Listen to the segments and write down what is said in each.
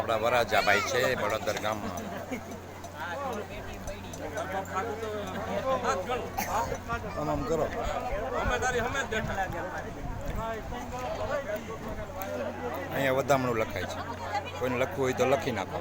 આપણા વરાજાભાઈ છે બળોદર ગામમાં. આમ કરો અહીંયા વધામણું લખાય છે, કોઈને લખવું હોય તો લખી નાખો.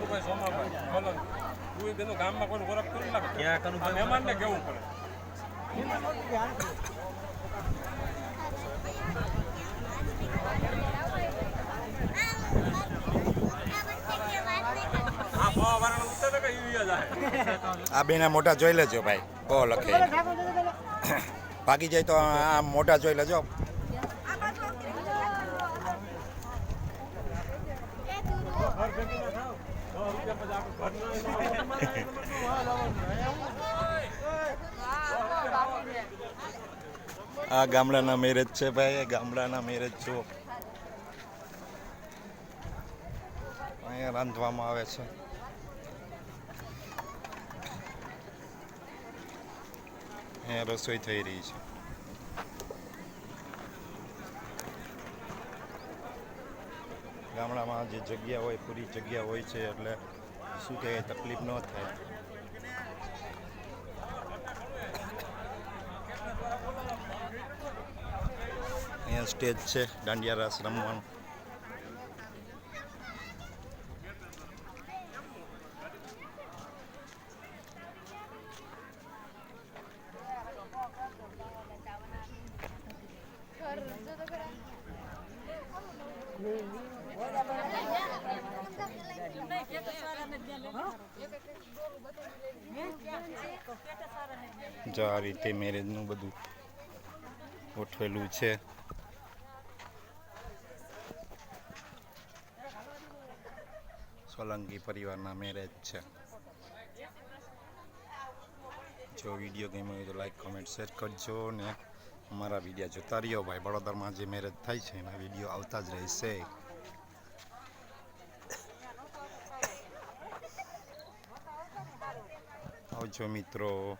આ બેના મોટા જોઈ લેજો ભાઈ, ઓ લખે ભાગી જાય તો આ મોટા જોઈ લેજો. આ ગામડાના મેરેજ છે ભાઈ, ગામડાના મેરેજ જો અહીંયા રાંધવામાં આવે છે. અહીંયા રસોઈ થઈ રહી છે. ગામડામાં જે જગ્યા હોય પૂરી જગ્યા હોય છે એટલે શું કહેવાય તકલીફ ન થાય. અહીંયા સ્ટેજ છે દાંડિયા રાસ રમવાનું. જો આ રીતે મેરેજનું બધું ગોઠવેલું છે. સોલંકી પરિવારના મેરેજ છે. જો વિડીયો ગમ્યો હોય તો લાઈક કોમેન્ટ શેર કરજો ને અમારા વિડીયો જોતા રહ્યો ભાઈ. વડોદરામાં જે મેરેજ થાય છે એના વિડીયો આવતા જ રહેશે. આવજો મિત્રો.